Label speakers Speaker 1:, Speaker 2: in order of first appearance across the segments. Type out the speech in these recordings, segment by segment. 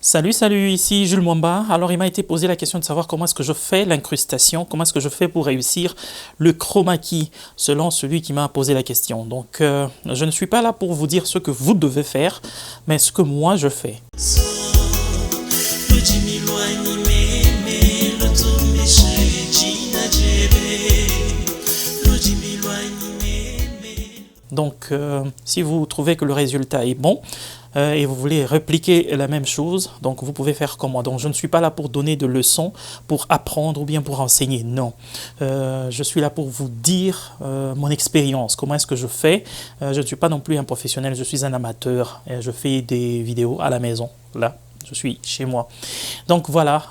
Speaker 1: Salut, salut, ici Jules Mwamba. Alors, il m'a été posé la question de savoir comment est-ce que je fais l'incrustation, comment est-ce que je fais pour réussir le chroma key, selon celui qui m'a posé la question. Donc, je ne suis pas là pour vous dire ce que vous devez faire, mais ce que moi je fais. Donc, si vous trouvez que le résultat est bon et vous voulez répliquer la même chose, donc vous pouvez faire comme moi. Donc, je ne suis pas là pour donner de leçons, pour apprendre ou bien pour enseigner. Non, je suis là pour vous dire mon expérience, comment est-ce que je fais. Je ne suis pas non plus un professionnel, je suis un amateur. Et je fais des vidéos à la maison, là. Je suis chez moi. Donc voilà,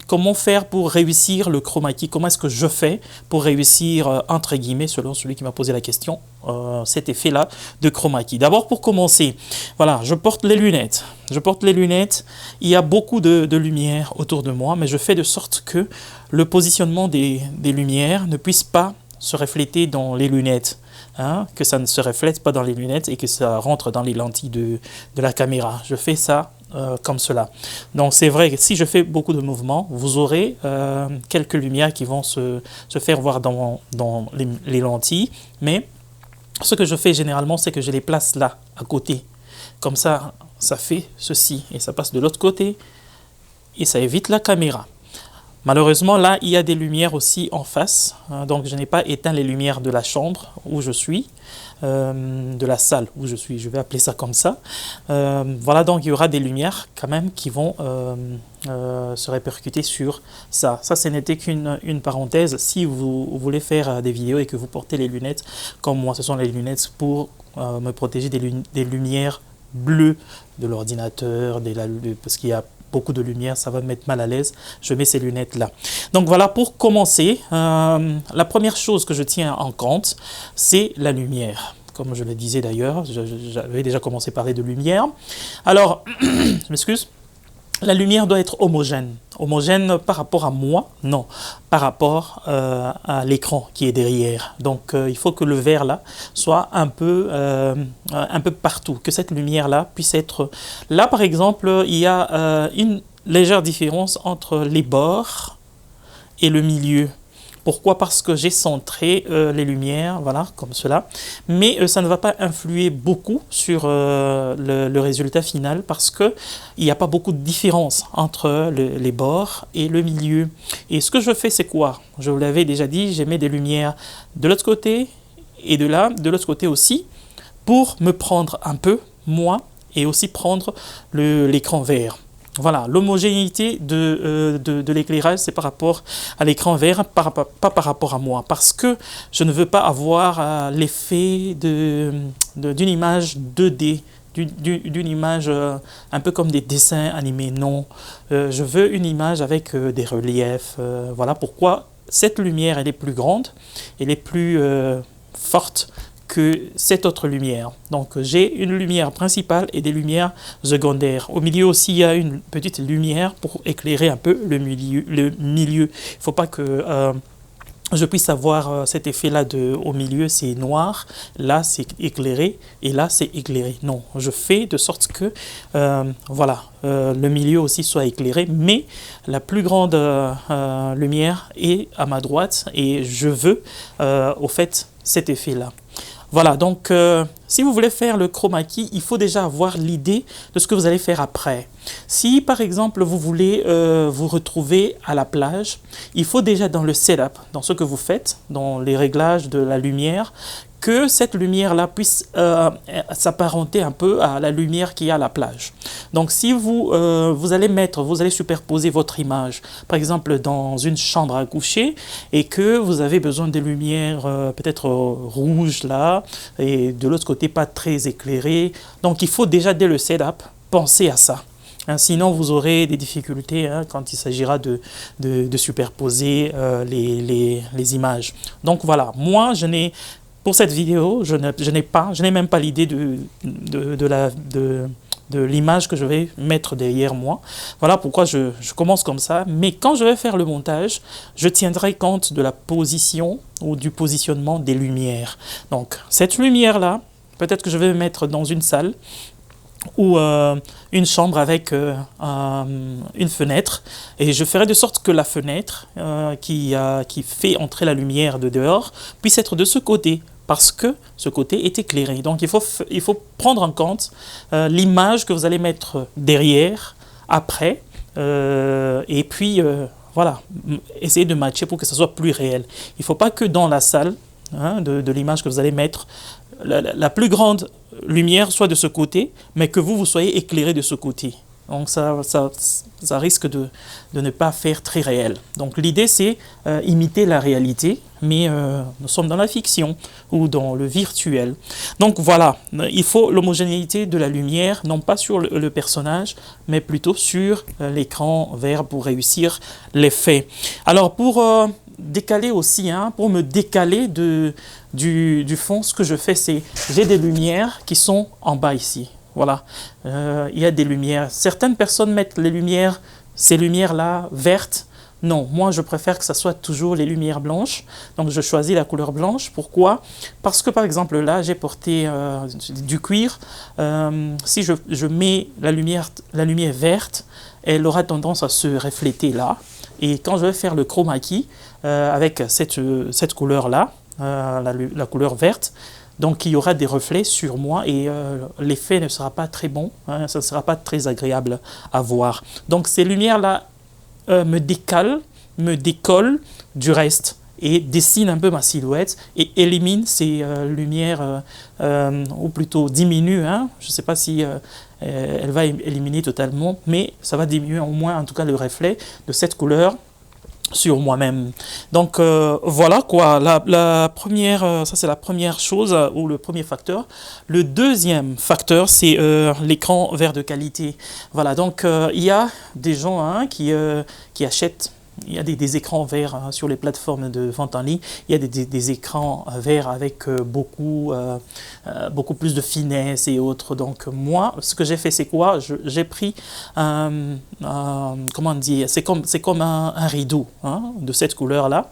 Speaker 1: comment faire pour réussir le chroma key? Comment est-ce que je fais pour réussir, entre guillemets, selon celui qui m'a posé la question, cet effet-là de chroma key? D'abord, pour commencer, voilà, je porte les lunettes. Je porte les lunettes. Il y a beaucoup de lumière autour de moi, mais je fais de sorte que le positionnement des lumières ne puisse pas se refléter dans les lunettes. Hein, que ça ne se reflète pas dans les lunettes et que ça rentre dans les lentilles de la caméra. Je fais ça comme cela. Donc c'est vrai que si je fais beaucoup de mouvements, vous aurez quelques lumières qui vont se faire voir dans les lentilles, mais ce que je fais généralement, c'est que je les place là, à côté. Comme ça, ça fait ceci et ça passe de l'autre côté et ça évite la caméra. Malheureusement, là, il y a des lumières aussi en face, donc je n'ai pas éteint les lumières de la chambre où je suis, de la salle où je suis, je vais appeler ça comme ça. Voilà, donc il y aura des lumières quand même qui vont se répercuter sur ça. Ça, ce n'était qu'une parenthèse. Si vous voulez faire des vidéos et que vous portez les lunettes, comme moi, ce sont les lunettes pour me protéger des lumières bleues de l'ordinateur, parce qu'il y a beaucoup de lumière, ça va me mettre mal à l'aise. Je mets ces lunettes là. Donc voilà, pour commencer, la première chose que je tiens en compte, c'est la lumière. Comme je le disais d'ailleurs, j'avais déjà commencé à parler de lumière. Alors, je m'excuse. La lumière doit être homogène. Homogène par rapport à moi? Non, par rapport à l'écran qui est derrière. Donc, il faut que le vert là soit un peu partout, que cette lumière là puisse être... Là, par exemple, il y a une légère différence entre les bords et le milieu. Pourquoi? Parce que j'ai centré les lumières, voilà, comme cela. Mais ça ne va pas influer beaucoup sur le résultat final parce qu'il n'y a pas beaucoup de différence entre les bords et le milieu. Et ce que je fais, c'est quoi? Je vous l'avais déjà dit, j'ai mis des lumières de l'autre côté et de là, de l'autre côté aussi, pour me prendre un peu, moi, et aussi prendre l'écran vert. Voilà, l'homogénéité de l'éclairage, c'est par rapport à l'écran vert, pas par rapport à moi, parce que je ne veux pas avoir l'effet d'une image 2D, d'une image un peu comme des dessins animés. Non, je veux une image avec des reliefs. Voilà pourquoi cette lumière, elle est plus grande, elle est plus forte que cette autre lumière. Donc j'ai une lumière principale et des lumières secondaires. Au milieu aussi, il y a une petite lumière pour éclairer un peu le milieu. Il ne faut pas que je puisse avoir cet effet-là au milieu, c'est noir, là c'est éclairé et là c'est éclairé. Non, je fais de sorte que voilà, le milieu aussi soit éclairé, mais la plus grande lumière est à ma droite et je veux au fait cet effet-là. Voilà, donc si vous voulez faire le chroma key, il faut déjà avoir l'idée de ce que vous allez faire après. Si par exemple vous voulez vous retrouver à la plage, il faut déjà dans le setup, dans ce que vous faites, dans les réglages de la lumière, que cette lumière-là puisse s'apparenter un peu à la lumière qui est à la plage. Donc si vous allez superposer votre image, par exemple dans une chambre à coucher, et que vous avez besoin de lumières peut-être rouges là, et de l'autre côté pas très éclairées, donc il faut déjà dès le setup penser à ça. Hein, sinon, vous aurez des difficultés quand il s'agira de superposer les images. Donc voilà, moi pour cette vidéo, je n'ai même pas l'idée de l'image que je vais mettre derrière moi. Voilà pourquoi je commence comme ça. Mais quand je vais faire le montage, je tiendrai compte de la position ou du positionnement des lumières. Donc cette lumière-là, peut-être que je vais mettre dans une salle ou une chambre avec une fenêtre, et je ferai de sorte que la fenêtre qui fait entrer la lumière de dehors puisse être de ce côté, parce que ce côté est éclairé. Donc il faut prendre en compte l'image que vous allez mettre derrière, après, et puis voilà, essayer de matcher pour que ça soit plus réel. Il ne faut pas que dans la salle, hein, de l'image que vous allez mettre, la plus grande lumière soit de ce côté, mais que vous soyez éclairé de ce côté. Donc ça risque de ne pas faire très réel. Donc l'idée, c'est imiter la réalité, mais nous sommes dans la fiction ou dans le virtuel. Donc voilà, il faut l'homogénéité de la lumière, non pas sur le personnage, mais plutôt sur l'écran vert pour réussir l'effet. Alors pour décaler aussi, hein, pour me décaler du fond, ce que je fais, c'est j'ai des lumières qui sont en bas ici. Voilà, il y a des lumières. Certaines personnes mettent les lumières, ces lumières-là, vertes. Non, moi je préfère que ça soit toujours les lumières blanches. Donc je choisis la couleur blanche. Pourquoi? Parce que par exemple là, j'ai porté du cuir. Si je mets la lumière verte, elle aura tendance à se refléter là. Et quand je vais faire le chroma key avec cette couleur-là, la couleur verte, donc il y aura des reflets sur moi et l'effet ne sera pas très bon, hein, ça ne sera pas très agréable à voir. Donc ces lumières-là me décollent du reste et dessinent un peu ma silhouette et éliminent ces lumières, ou plutôt diminuent, hein. Je ne sais pas si elle va éliminer totalement, mais ça va diminuer au moins en tout cas le reflet de cette couleur sur moi-même. Donc voilà quoi, la première, ça c'est la première chose ou le premier facteur. Le deuxième facteur, c'est l'écran vert de qualité. Voilà, donc il y a des gens, hein, qui achètent. Il y a des écrans verts, hein, sur les plateformes de vente en ligne. Il y a des écrans verts avec beaucoup plus de finesse et autres. Donc moi, ce que j'ai fait, c'est quoi? J'ai pris comment dire, c'est comme un rideau, hein, de cette couleur-là.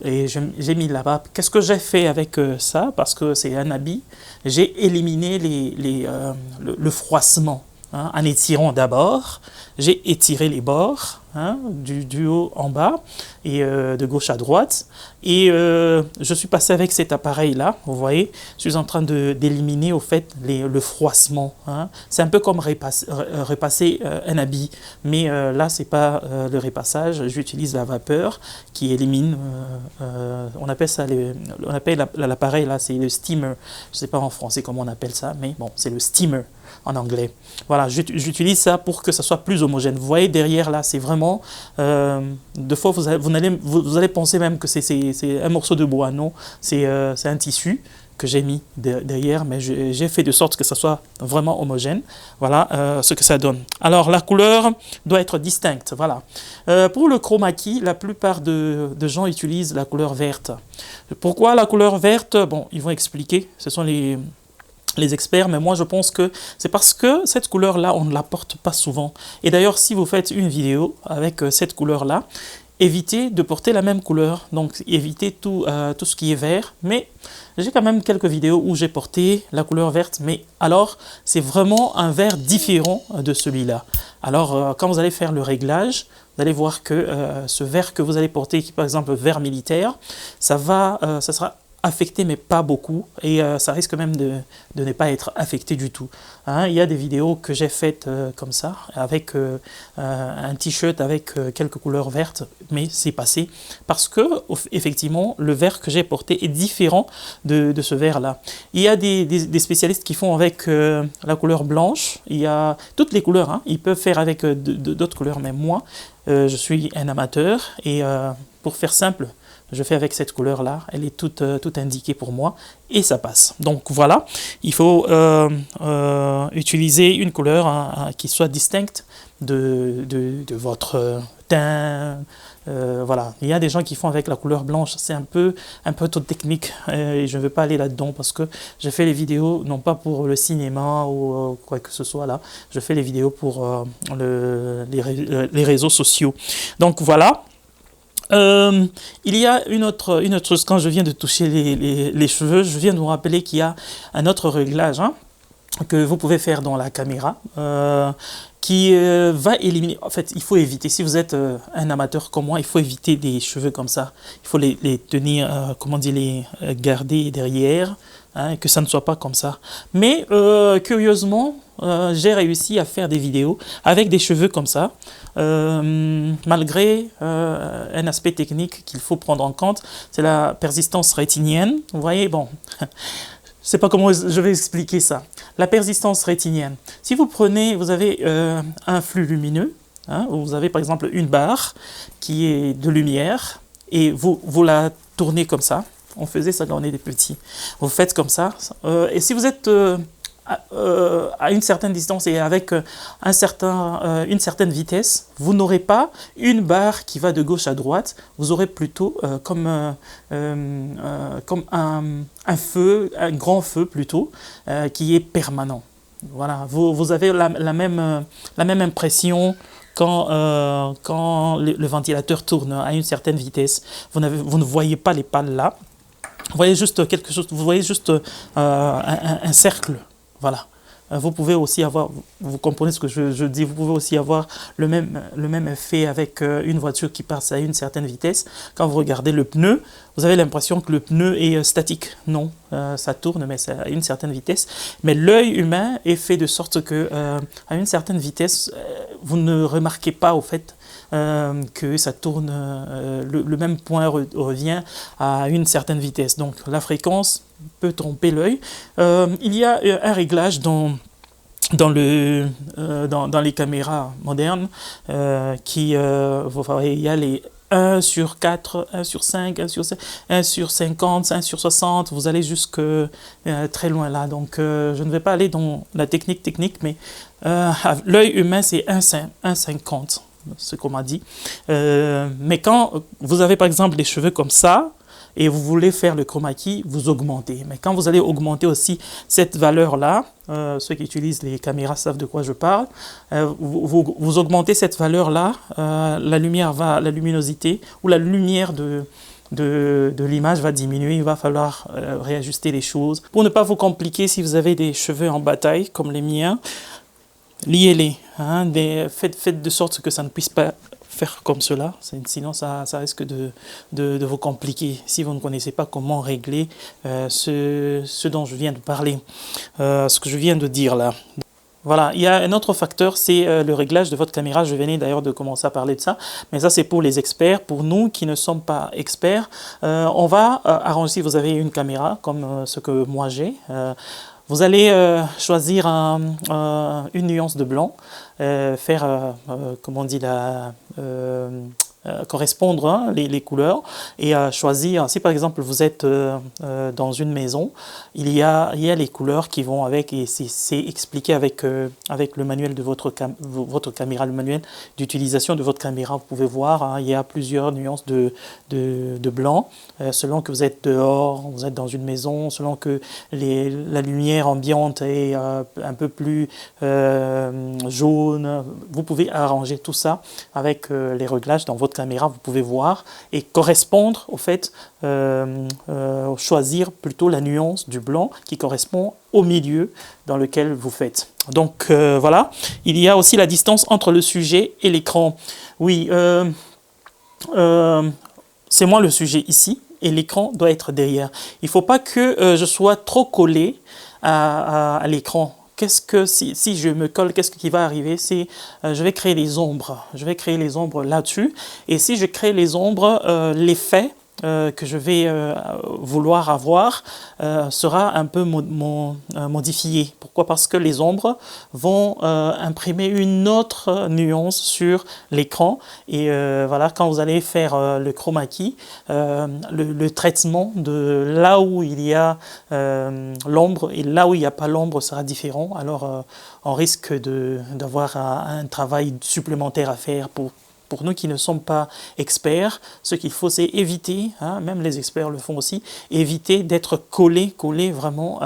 Speaker 1: Et j'ai mis là-bas. Qu'est-ce que j'ai fait avec ça? Parce que c'est un habit. J'ai éliminé le froissement. Hein, en étirant d'abord, j'ai étiré les bords, hein, du haut en bas et de gauche à droite. Et je suis passé avec cet appareil-là, vous voyez, je suis en train d'éliminer au fait le froissement. Hein. C'est un peu comme repasser un habit, mais là, c'est pas le repassage, j'utilise la vapeur qui élimine, on appelle ça, on appelle l'appareil là, c'est le steamer. Je sais pas en français comment on appelle ça, mais bon, c'est le steamer en anglais. Voilà, j'utilise ça pour que ça soit plus homogène. Vous voyez derrière là, c'est vraiment, deux fois vous allez penser même que c'est un morceau de bois. Non, c'est un tissu que j'ai mis derrière, mais j'ai fait de sorte que ça soit vraiment homogène. Voilà ce que ça donne. Alors la couleur doit être distincte. Voilà. Pour le chroma key, la plupart de gens utilisent la couleur verte. Pourquoi la couleur verte? Bon, ils vont expliquer. Ce sont les experts, mais moi je pense que c'est parce que cette couleur-là, on ne la porte pas souvent. Et d'ailleurs, si vous faites une vidéo avec cette couleur-là, évitez de porter la même couleur, donc évitez tout ce qui est vert, mais j'ai quand même quelques vidéos où j'ai porté la couleur verte, mais alors c'est vraiment un vert différent de celui-là. Alors quand vous allez faire le réglage, vous allez voir que ce vert que vous allez porter, qui par exemple vert militaire, ça sera affecté mais pas beaucoup et ça risque même de ne pas être affecté du tout. Hein, il y a des vidéos que j'ai faites comme ça avec un t-shirt avec quelques couleurs vertes, mais c'est passé parce que effectivement le vert que j'ai porté est différent de ce vert là. Il y a des spécialistes qui font avec la couleur blanche, il y a toutes les couleurs, hein, ils peuvent faire avec d'autres couleurs, mais moi je suis un amateur et pour faire simple, je fais avec cette couleur-là, elle est toute indiquée pour moi et ça passe. Donc voilà, il faut utiliser une couleur, hein, qui soit distincte de votre teint. Voilà, il y a des gens qui font avec la couleur blanche, c'est un peu trop technique et je ne veux pas aller là-dedans parce que je fais les vidéos non pas pour le cinéma ou quoi que ce soit là, je fais les vidéos pour les réseaux sociaux. Donc voilà. Il y a une autre chose, quand je viens de toucher les cheveux, je viens de vous rappeler qu'il y a un autre réglage, hein. que vous pouvez faire dans la caméra qui va éliminer. En fait, il faut éviter, si vous êtes un amateur comme moi, il faut éviter des cheveux comme ça. Il faut les tenir, comment dire, les garder derrière, hein, que ça ne soit pas comme ça. Mais curieusement, j'ai réussi à faire des vidéos avec des cheveux comme ça, malgré un aspect technique qu'il faut prendre en compte, c'est la persistance rétinienne. Vous voyez, bon, je ne sais pas comment je vais expliquer ça. La persistance rétinienne. Si vous prenez, vous avez un flux lumineux, hein, vous avez par exemple une barre qui est de lumière, et vous la tournez comme ça. On faisait ça quand on était petit. Vous faites comme ça. Et si vous êtes à une certaine distance et avec une certaine vitesse, vous n'aurez pas une barre qui va de gauche à droite, vous aurez plutôt comme un feu, un grand feu plutôt, qui est permanent. Voilà, vous avez la même impression quand le ventilateur tourne à une certaine vitesse. Vous ne voyez pas les pales là, vous voyez juste quelque chose, vous voyez juste un cercle. Voilà. Vous pouvez aussi avoir, vous comprenez ce que je dis, vous pouvez aussi avoir le même effet avec une voiture qui passe à une certaine vitesse. Quand vous regardez le pneu, vous avez l'impression que le pneu est statique. Non, ça tourne, mais c'est à une certaine vitesse. Mais l'œil humain est fait de sorte que à une certaine vitesse, vous ne remarquez pas au fait que ça tourne, le même point revient à une certaine vitesse. Donc la fréquence peut tromper l'œil. Il y a un réglage dans les caméras modernes vous voyez, il y a les 1 sur 4, 1 sur 5, 1 sur 5, 1 sur 50, 1 sur 60, vous allez jusque très loin là. Donc je ne vais pas aller dans la technique, mais l'œil humain c'est 1,50, ce qu'on m'a dit. Mais quand vous avez par exemple des cheveux comme ça, et vous voulez faire le chroma key, vous augmentez. Mais quand vous allez augmenter aussi cette valeur-là, ceux qui utilisent les caméras savent de quoi je parle, vous augmentez cette valeur-là, la luminosité ou la lumière de l'image va diminuer, il va falloir réajuster les choses. Pour ne pas vous compliquer, si vous avez des cheveux en bataille comme les miens, liez-les, hein, faites de sorte que ça ne puisse pas faire comme cela, sinon ça risque de vous compliquer si vous ne connaissez pas comment régler ce dont je viens de parler, ce que je viens de dire là. Voilà, il y a un autre facteur, c'est le réglage de votre caméra. Je venais d'ailleurs de commencer à parler de ça, mais ça c'est pour les experts. Pour nous qui ne sommes pas experts, on va arranger, si vous avez une caméra comme ce que moi j'ai, vous allez choisir une nuance de blanc, faire, comment on dit, correspondre, hein, les couleurs, et choisir, si par exemple vous êtes dans une maison, il y a les couleurs qui vont avec, et c'est expliqué avec le manuel de votre caméra, le manuel d'utilisation de votre caméra. Vous pouvez voir, hein, il y a plusieurs nuances de blanc, selon que vous êtes dehors, vous êtes dans une maison, selon que la lumière ambiante est un peu plus jaune. Vous pouvez arranger tout ça avec les réglages dans votre caméra. Vous pouvez voir et correspondre au fait, choisir plutôt la nuance du blanc qui correspond au milieu dans lequel vous faites. Donc voilà, il y a aussi la distance entre le sujet et l'écran. Oui, c'est moi le sujet ici et l'écran doit être derrière. Il ne faut pas que je sois trop collé à l'écran. Si je me colle, qu'est-ce qui va arriver? C'est je vais créer les ombres. Je vais créer les ombres là-dessus. Et si je crée les ombres, l'effet que je vais vouloir avoir sera un peu modifié. Pourquoi? Parce que les ombres vont imprimer une autre nuance sur l'écran. Et voilà, quand vous allez faire le chroma key, le traitement de là où il y a l'ombre et là où il n'y a pas l'ombre sera différent. Alors on risque d'avoir un travail supplémentaire à faire pour nous qui ne sommes pas experts. Ce qu'il faut, c'est éviter, hein, même les experts le font aussi, éviter d'être collé vraiment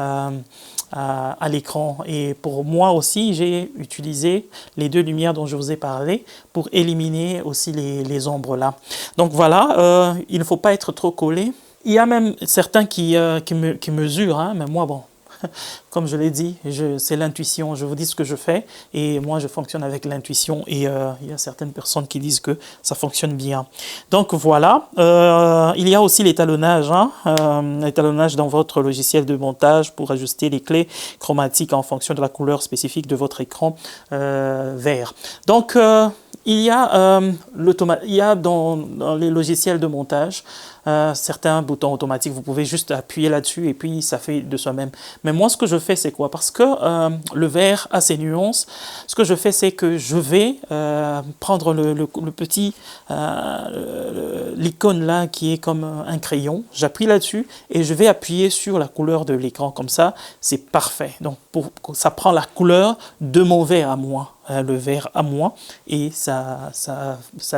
Speaker 1: à l'écran. Et pour moi aussi, j'ai utilisé les deux lumières dont je vous ai parlé pour éliminer aussi les ombres là. Donc voilà, il ne faut pas être trop collé. Il y a même certains qui mesurent, hein, mais moi, bon, Comme je l'ai dit, c'est l'intuition. Je vous dis ce que je fais et moi, je fonctionne avec l'intuition et il y a certaines personnes qui disent que ça fonctionne bien. Donc voilà, il y a aussi l'étalonnage, hein, l'étalonnage dans votre logiciel de montage pour ajuster les clés chromatiques en fonction de la couleur spécifique de votre écran vert. Donc, il y a, dans les logiciels de montage certains boutons automatiques, vous pouvez juste appuyer là-dessus et puis ça fait de soi-même. Mais moi, ce que je fais, c'est quoi? Parce que le vert a ses nuances, ce que je fais, c'est que je vais prendre le petit, l'icône là qui est comme un crayon, j'appuie là-dessus et je vais appuyer sur la couleur de l'écran, comme ça, c'est parfait. Donc, ça prend la couleur de mon vert à moi. Le vert à moi et ça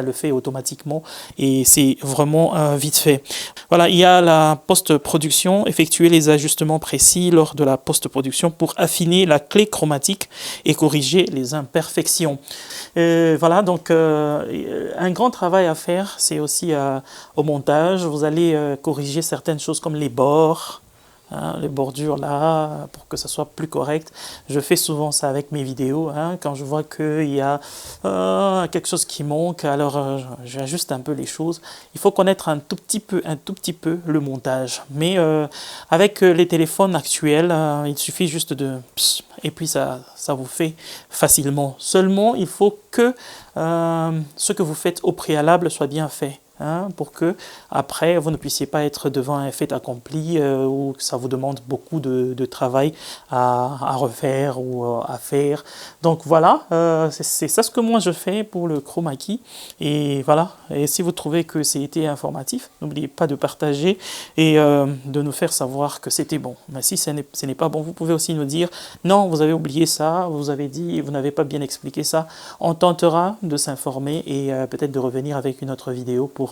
Speaker 1: le fait automatiquement et c'est vraiment vite fait. Voilà, il y a la post-production, effectuer les ajustements précis lors de la post-production pour affiner la clé chromatique et corriger les imperfections. Voilà, donc un grand travail à faire, c'est aussi au montage. Vous allez corriger certaines choses comme les bords, hein, les bordures là, pour que ça soit plus correct. Je fais souvent ça avec mes vidéos, hein, quand je vois qu'il y a quelque chose qui manque, alors j'ajuste un peu les choses. Il faut connaître un tout petit peu le montage. Mais avec les téléphones actuels, il suffit juste de... Et puis ça vous fait facilement. Seulement, il faut que ce que vous faites au préalable soit bien fait. Hein, pour que après vous ne puissiez pas être devant un fait accompli ou que ça vous demande beaucoup de travail à refaire ou à faire. Donc voilà, c'est ça ce que moi je fais pour le chroma key. Et voilà, et si vous trouvez que c'était informatif, n'oubliez pas de partager et de nous faire savoir que c'était bon. Mais si ce n'est pas bon, vous pouvez aussi nous dire non, vous avez oublié ça, vous avez dit, vous n'avez pas bien expliqué ça. On tentera de s'informer et peut-être de revenir avec une autre vidéo pour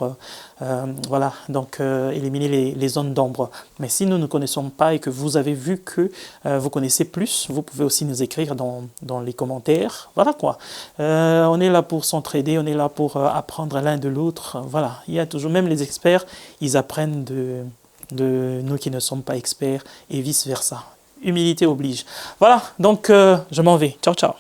Speaker 1: voilà, donc éliminer les zones d'ombre. Mais si nous ne connaissons pas et que vous avez vu que vous connaissez plus, vous pouvez aussi nous écrire dans les commentaires. Voilà quoi. On est là pour s'entraider, on est là pour apprendre l'un de l'autre. Voilà, il y a toujours, même les experts, ils apprennent de nous qui ne sommes pas experts et vice versa. Humilité oblige. Voilà, donc je m'en vais. Ciao, ciao.